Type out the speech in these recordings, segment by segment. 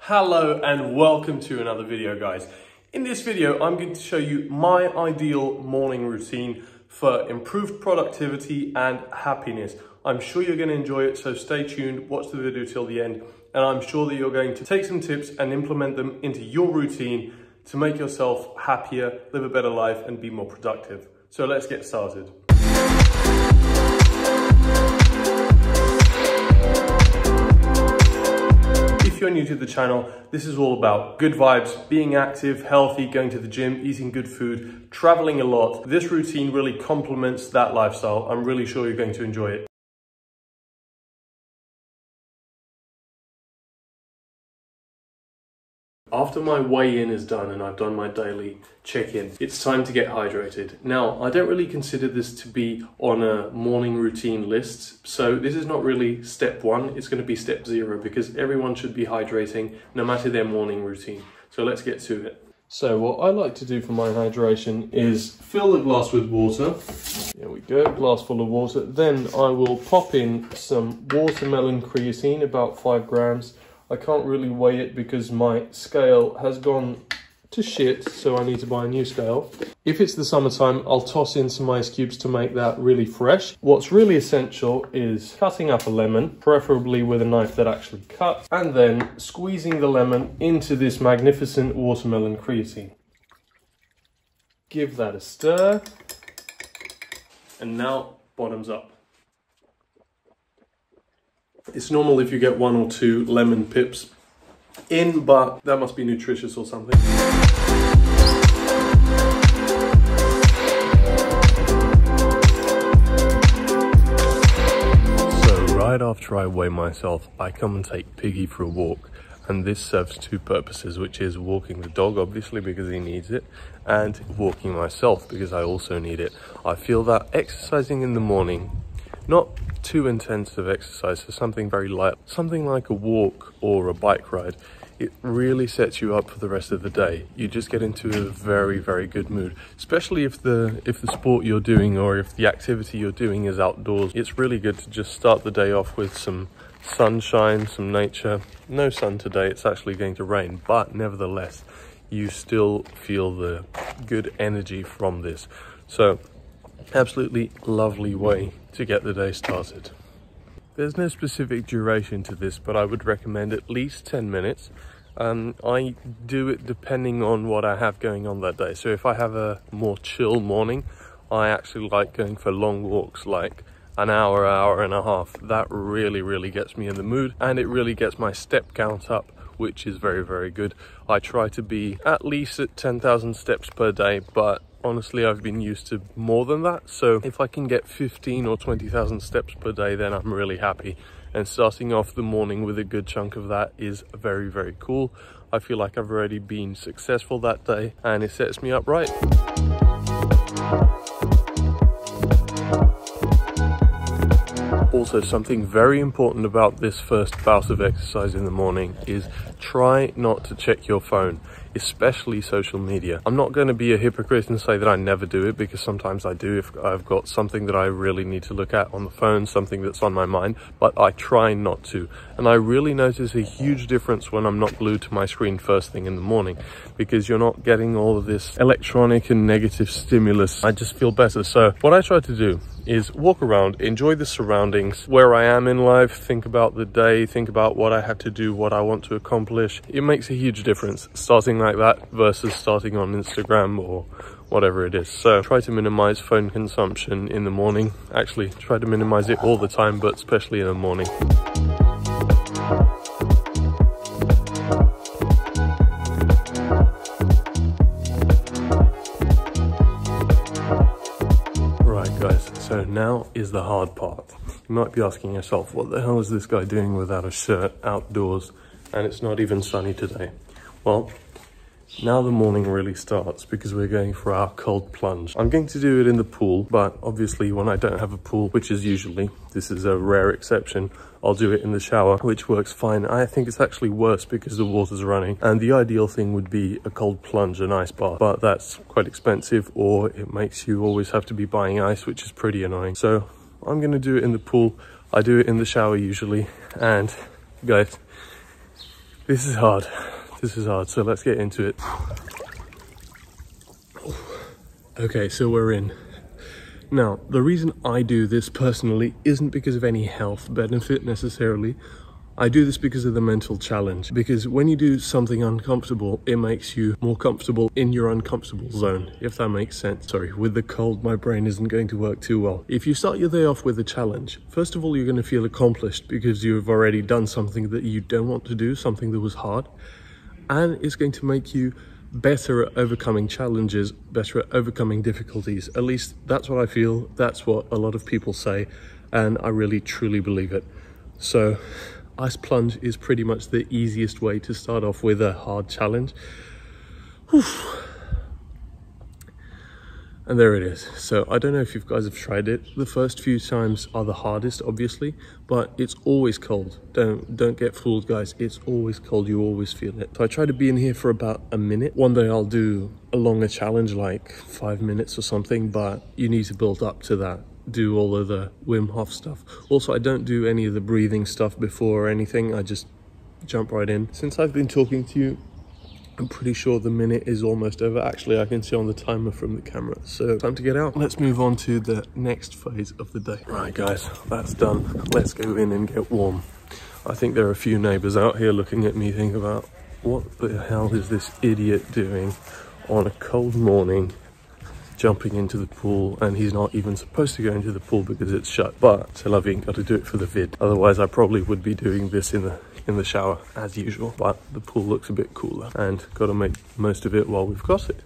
Hello and welcome to another video, guys. In this video, I'm going to show you my ideal morning routine for improved productivity and happiness. I'm sure you're going to enjoy it, so stay tuned, watch the video till the end, and I'm sure that you're going to take some tips and implement them into your routine to make yourself happier, live a better life, and be more productive. So let's get started. If you're new to the channel, this is all about good vibes, being active, healthy, going to the gym, eating good food, traveling a lot. This routine really complements that lifestyle. I'm really sure you're going to enjoy it. After my weigh-in is done and I've done my daily check-in, it's time to get hydrated. Now, I don't really consider this to be on a morning routine list, so this is not really step one, it's going to be step 0 because everyone should be hydrating no matter their morning routine. So let's get to it. So what I like to do for my hydration is fill the glass with water. There we go, glass full of water. Then I will pop in some watermelon creatine, about 5 grams. I can't really weigh it because my scale has gone to shit, so I need to buy a new scale. If it's the summertime, I'll toss in some ice cubes to make that really fresh. What's really essential is cutting up a lemon, preferably with a knife that actually cuts, and then squeezing the lemon into this magnificent watermelon creatine. Give that a stir, and now bottoms up. It's normal if you get 1 or 2 lemon pips in, but that must be nutritious or something. So right after I weigh myself, I come and take Piggy for a walk. And this serves 2 purposes, which is walking the dog, obviously, because he needs it, and walking myself, because I also need it. I feel that exercising in the morning, not too intensive exercise, so something very light, something like a walk or a bike ride, it really sets you up for the rest of the day. You just get into a very, very good mood, especially if the sport you're doing or if the activity you're doing is outdoors. It's really good to just start the day off with some sunshine, some nature. No sun today, it's actually going to rain, but nevertheless, you still feel the good energy from this. So, absolutely lovely way to get the day started. There's no specific duration to this, but I would recommend at least 10 minutes. I do it depending on what I have going on that day. So if I have a more chill morning, I actually like going for long walks, like an hour, hour and a half. That really gets me in the mood, and it really gets my step count up, which is very, very good. I try to be at least at 10,000 steps per day, but honestly, I've been used to more than that. So if I can get 15 or 20,000 steps per day, then I'm really happy. And starting off the morning with a good chunk of that is very, very cool. I feel like I've already been successful that day, and it sets me up right. Also, something very important about this first bout of exercise in the morning is try not to check your phone, especially social media. I'm not going to be a hypocrite and say that I never do it, because sometimes I do if I've got something that I really need to look at on the phone, something that's on my mind, but I try not to. And I really notice a huge difference when I'm not glued to my screen first thing in the morning, because you're not getting all of this electronic and negative stimulus. I just feel better. So what I try to do is walk around, enjoy the surroundings, where I am in life, think about the day, think about what I have to do, what I want to accomplish. It makes a huge difference starting like that versus starting on Instagram or whatever it is. So try to minimize phone consumption in the morning. Actually, try to minimize it all the time, but especially in the morning. So now is the hard part. You might be asking yourself, what the hell is this guy doing without a shirt outdoors, and it's not even sunny today? Well, now the morning really starts because we're going for our cold plunge. I'm going to do it in the pool, but obviously when I don't have a pool, which is usually, this is a rare exception, I'll do it in the shower, which works fine. I think it's actually worse because the water's running, and the ideal thing would be a cold plunge, an ice bath, but that's quite expensive, or it makes you always have to be buying ice, which is pretty annoying. So I'm gonna do it in the pool. I do it in the shower usually, and guys, This is hard. This is hard, so let's get into it. Okay, so we're in. Now, the reason I do this personally isn't because of any health benefit necessarily. I do this because of the mental challenge. Because when you do something uncomfortable, it makes you more comfortable in your uncomfortable zone, if that makes sense. Sorry, with the cold, my brain isn't going to work too well. If you start your day off with a challenge, first of all, you're going to feel accomplished because you've already done something that you don't want to do, something that was hard. And it's going to make you better at overcoming challenges, better at overcoming difficulties. At least that's what I feel. That's what a lot of people say. And I really, truly believe it. So ice plunge is pretty much the easiest way to start off with a hard challenge. Whew. And there it is. So I don't know if you guys have tried it. The first few times are the hardest, obviously, but it's always cold. Don't get fooled, guys. It's always cold. You always feel it. So I try to be in here for about a minute. One day I'll do a longer challenge, like 5 minutes or something, but you need to build up to that. Do all of the Wim Hof stuff. Also, I don't do any of the breathing stuff before or anything. I just jump right in. Since I've been talking to you, I'm pretty sure the minute is almost over. Actually, I can see on the timer from the camera. So time to get out. Let's move on to the next phase of the day. Right, guys, that's done. Let's go in and get warm. I think there are a few neighbors out here looking at me thinking about what the hell is this idiot doing on a cold morning, jumping into the pool, and he's not even supposed to go into the pool because it's shut. But c'est la vie, got to do it for the vid. Otherwise, I probably would be doing this in the shower as usual, but the pool looks a bit cooler and got to make most of it while we've got it.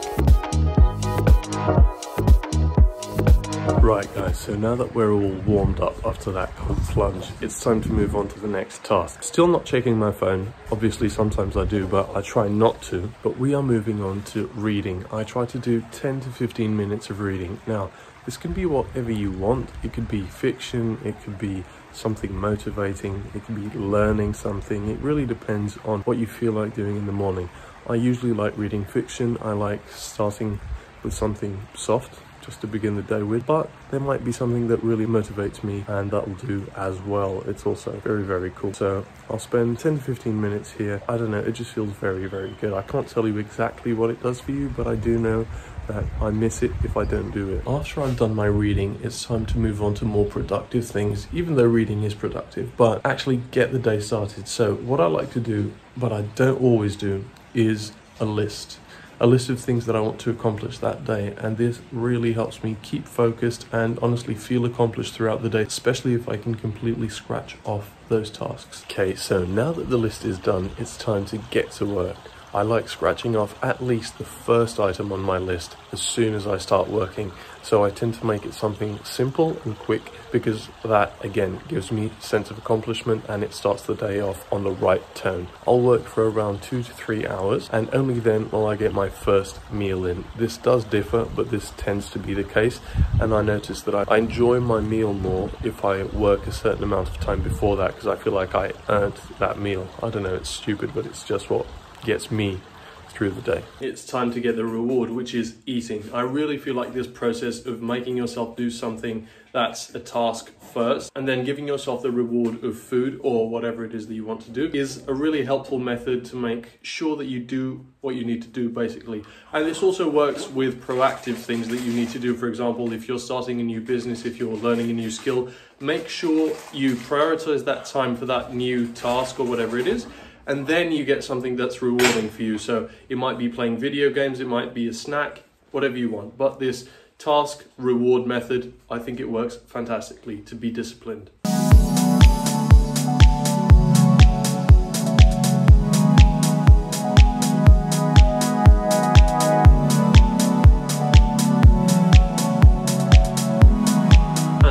Right, guys, so now that we're all warmed up after that cold plunge, it's time to move on to the next task. Still not checking my phone. Obviously, sometimes I do, but I try not to. But we are moving on to reading. I try to do 10 to 15 minutes of reading. Now, this can be whatever you want. It could be fiction, it could be something motivating, it could be learning something. It really depends on what you feel like doing in the morning. I usually like reading fiction. I like starting with something soft, just to begin the day with, but there might be something that really motivates me and that will do as well. It's also very, very cool. So I'll spend 10 to 15 minutes here. I don't know, it just feels very, very good. I can't tell you exactly what it does for you, but I do know that I miss it if I don't do it. After I've done my reading, it's time to move on to more productive things, even though reading is productive, but actually get the day started. So what I like to do, but I don't always do, is a list of things that I want to accomplish that day, and this really helps me keep focused and honestly feel accomplished throughout the day, especially if I can completely scratch off those tasks. Okay, so now that the list is done, it's time to get to work. I like scratching off at least the first item on my list as soon as I start working. So I tend to make it something simple and quick because that, again, gives me a sense of accomplishment and it starts the day off on the right tone. I'll work for around 2 to 3 hours and only then will I get my first meal in. This does differ, but this tends to be the case. And I notice that I enjoy my meal more if I work a certain amount of time before that because I feel like I earned that meal. I don't know, it's stupid, but it's just what gets me through the day. It's time to get the reward, which is eating. I really feel like this process of making yourself do something that's a task first and then giving yourself the reward of food or whatever it is that you want to do is a really helpful method to make sure that you do what you need to do, basically. And this also works with proactive things that you need to do. For example, if you're starting a new business, if you're learning a new skill, make sure you prioritize that time for that new task or whatever it is. And then you get something that's rewarding for you. So it might be playing video games, it might be a snack, whatever you want. But this task reward method, I think it works fantastically to be disciplined.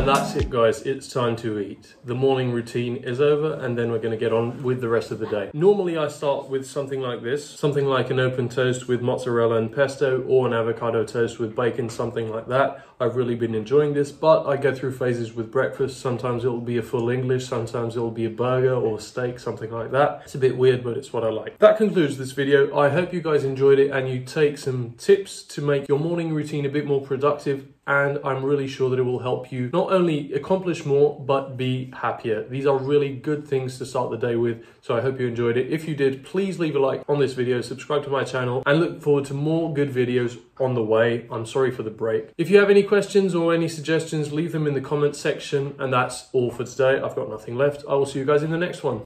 That's it, guys, it's time to eat. The morning routine is over and then we're going to get on with the rest of the day. Normally I start with something like this, something like an open toast with mozzarella and pesto or an avocado toast with bacon, something like that. I've really been enjoying this, but I go through phases with breakfast. Sometimes it will be a full English, sometimes it will be a burger or a steak, something like that. It's a bit weird, but it's what I like. That concludes this video. I hope you guys enjoyed it and you take some tips to make your morning routine a bit more productive, and I'm really sure that it will help you not only accomplish more, but be happier. These are really good things to start the day with, so I hope you enjoyed it. If you did, please leave a like on this video, subscribe to my channel, and look forward to more good videos on the way. I'm sorry for the break. If you have any questions or any suggestions, leave them in the comment section, and that's all for today. I've got nothing left. I will see you guys in the next one.